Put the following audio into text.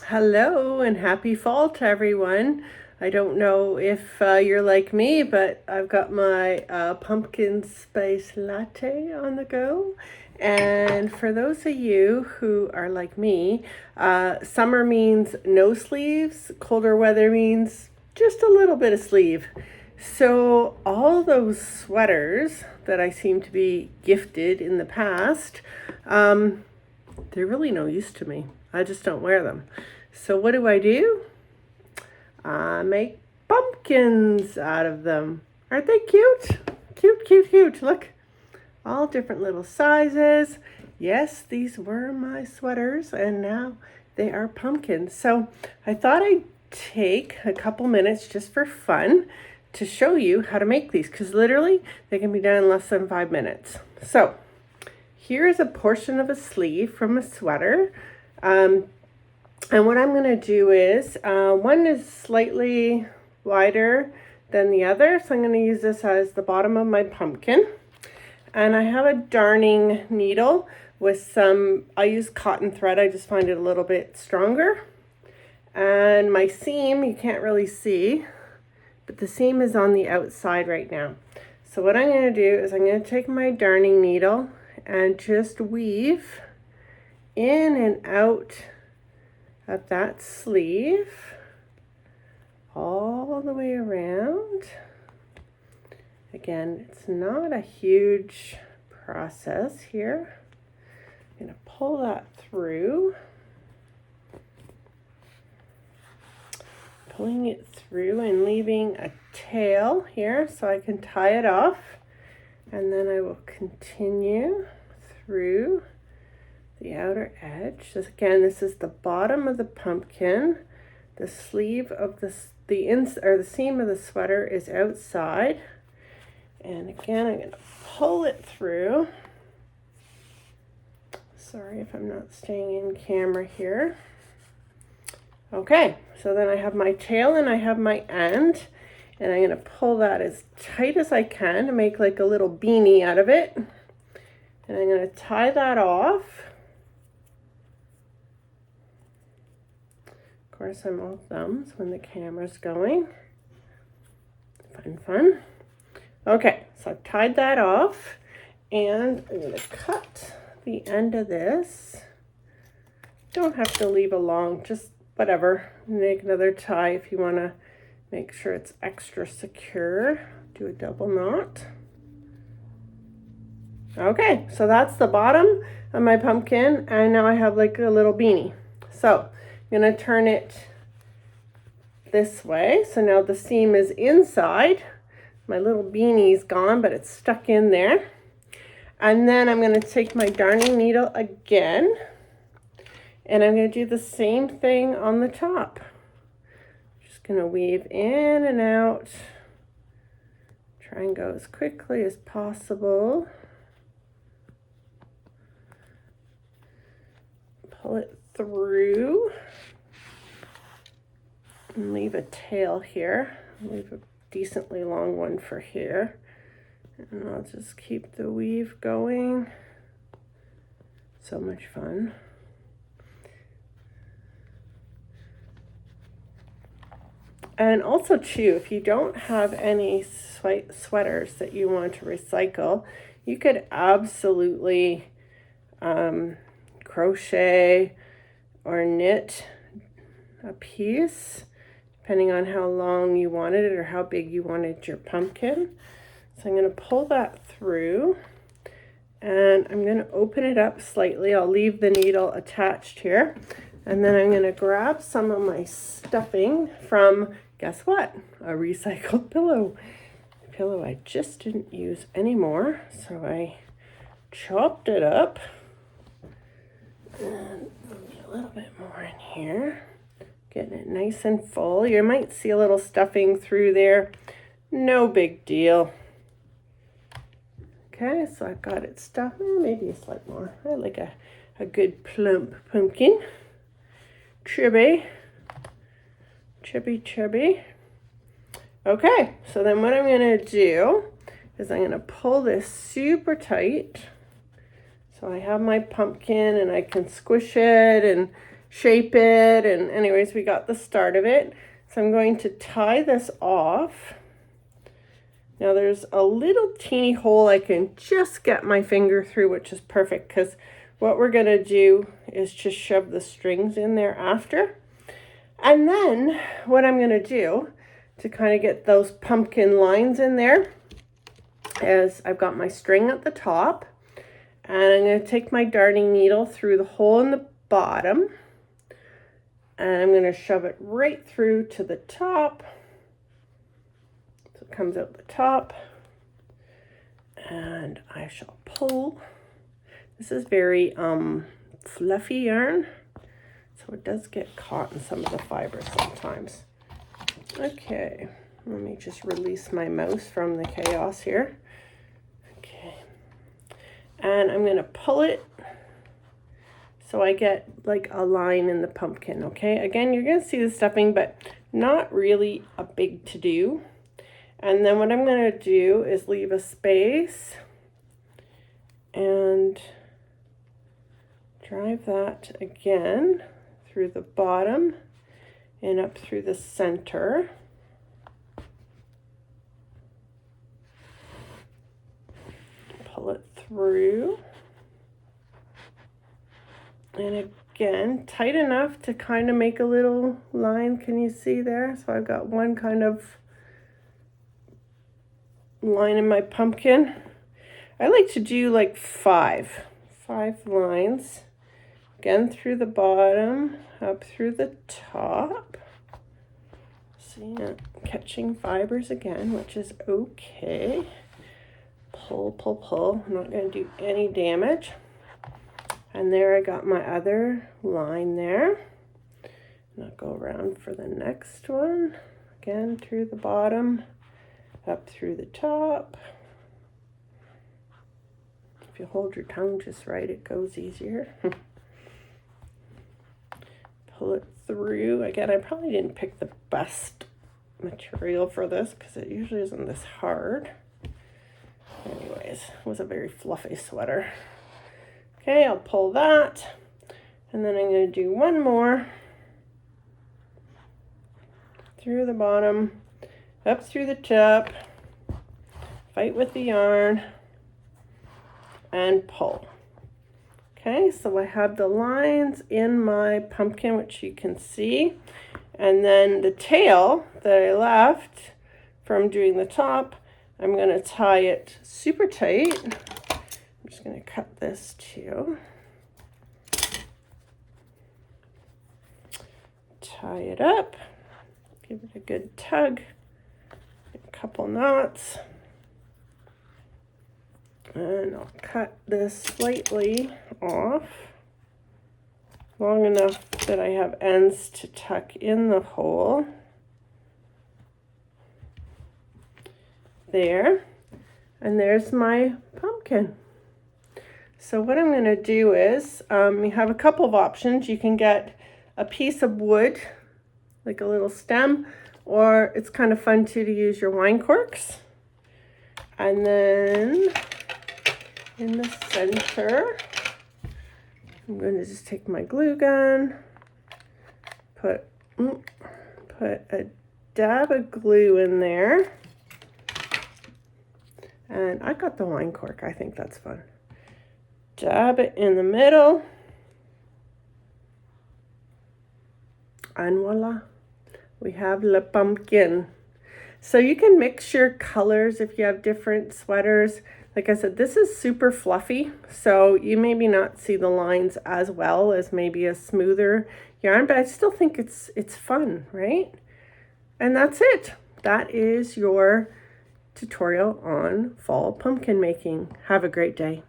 Hello and happy fall to everyone. I don't know if you're like me, but I've got my pumpkin spice latte on the go. And for those of you who are like me, summer means no sleeves, colder weather means just a little bit of sleeve. So, all those sweaters that I seem to be gifted in the past, they're really no use to me. I just don't wear them. So what do? I make pumpkins out of them. Aren't they cute? Cute, cute, cute. Look, all different little sizes. Yes, these were my sweaters, and now they are pumpkins. So I thought I'd take a couple minutes just for fun to show you how to make these, because literally they can be done in less than 5 minutes. So here is a portion of a sleeve from a sweater. And what I'm going to do is, one is slightly wider than the other. So I'm going to use this as the bottom of my pumpkin. And I have a darning needle with I use cotton thread. I just find it a little bit stronger. And my seam, you can't really see, but the seam is on the outside right now. So what I'm going to do is I'm going to take my darning needle and just weave in and out of that sleeve all the way around. Again, it's not a huge process here. I'm going to pull that through, pulling it through and leaving a tail here so I can tie it off, and then I will continue through the outer edge. So again, this is the bottom of the pumpkin. The sleeve of the seam of the sweater is outside. And again, I'm going to pull it through. Sorry if I'm not staying in camera here. Okay, so then I have my tail and I have my end. And I'm going to pull that as tight as I can to make like a little beanie out of it. And I'm going to tie that off. Of course, I'm all thumbs when the camera's going. Fun. Okay, so I've tied that off, and I'm going to cut the end of this. Don't have to leave a long, just whatever. Make another tie if you want to make sure it's extra secure. Do a double knot. Okay, so that's the bottom of my pumpkin, and now I have like a little beanie. So I'm going to turn it this way. So now the seam is inside. My little beanie's gone, but it's stuck in there. And then I'm going to take my darning needle again, and I'm going to do the same thing on the top. Just going to weave in and out. Try and go as quickly as possible. Pull it through and leave a tail here. Leave a decently long one for here. And I'll just keep the weave going. So much fun. And also too, if you don't have any sweaters that you want to recycle, you could absolutely crochet or knit a piece, depending on how long you wanted it or how big you wanted your pumpkin. So I'm going to pull that through, and I'm going to open it up slightly. I'll leave the needle attached here, and then I'm going to grab some of my stuffing from, guess what, a recycled pillow. A pillow I just didn't use anymore, so I chopped it up. And a little bit more in here. Getting it nice and full. You might see a little stuffing through there. No big deal. Okay, so I've got it stuffed. Maybe a slight more. I like a good plump pumpkin. Chubby. Okay, so then what I'm going to do is I'm going to pull this super tight. So I have my pumpkin and I can squish it and shape it. And anyways, we got the start of it. So I'm going to tie this off. Now there's a little teeny hole I can just get my finger through, which is perfect, because what we're going to do is just shove the strings in there after. And then what I'm going to do to kind of get those pumpkin lines in there is I've got my string at the top, and I'm going to take my darning needle through the hole in the bottom, and I'm going to shove it right through to the top. So it comes out the top, and I shall pull. This is very fluffy yarn, so it does get caught in some of the fibers sometimes. Okay, let me just release my mouse from the chaos here. Okay, and I'm going to pull it so I get like a line in the pumpkin. Okay, again, you're going to see the stuffing, but not really a big to-do. And then what I'm going to do is leave a space and drive that again through the bottom and up through the center. Pull it through. And again, tight enough to kind of make a little line. Can you see there? So I've got one kind of line in my pumpkin. I like to do like five lines. Again, through the bottom, up through the top. See, catching fibers again, which is okay. Pull, pull, pull. I'm not going to do any damage. And there I got my other line there. And I'll go around for the next one. Again, through the bottom, up through the top. If you hold your tongue just right, it goes easier. Pull it through. Again, I probably didn't pick the best material for this because it usually isn't this hard. Anyways, it was a very fluffy sweater. Okay, I'll pull that, and then I'm going to do one more through the bottom, up through the top, fight with the yarn, and pull. Okay, so I have the lines in my pumpkin, which you can see, and then the tail that I left from doing the top, I'm going to tie it super tight. I'm just going to cut this too. Tie it up, give it a good tug, a couple knots, and I'll cut this slightly off, long enough that I have ends to tuck in the hole. There, and there's my pumpkin. So what I'm going to do is, you have a couple of options. You can get a piece of wood, like a little stem, or it's kind of fun too to use your wine corks. And then in the center, I'm going to just take my glue gun, put a dab of glue in there. And I got the wine cork. I think that's fun. Dab it in the middle. And voila, we have le pumpkin. So you can mix your colors if you have different sweaters. Like I said, this is super fluffy, so you maybe not see the lines as well as maybe a smoother yarn, but I still think it's fun, right? And that's it. That is your tutorial on fall pumpkin making. Have a great day.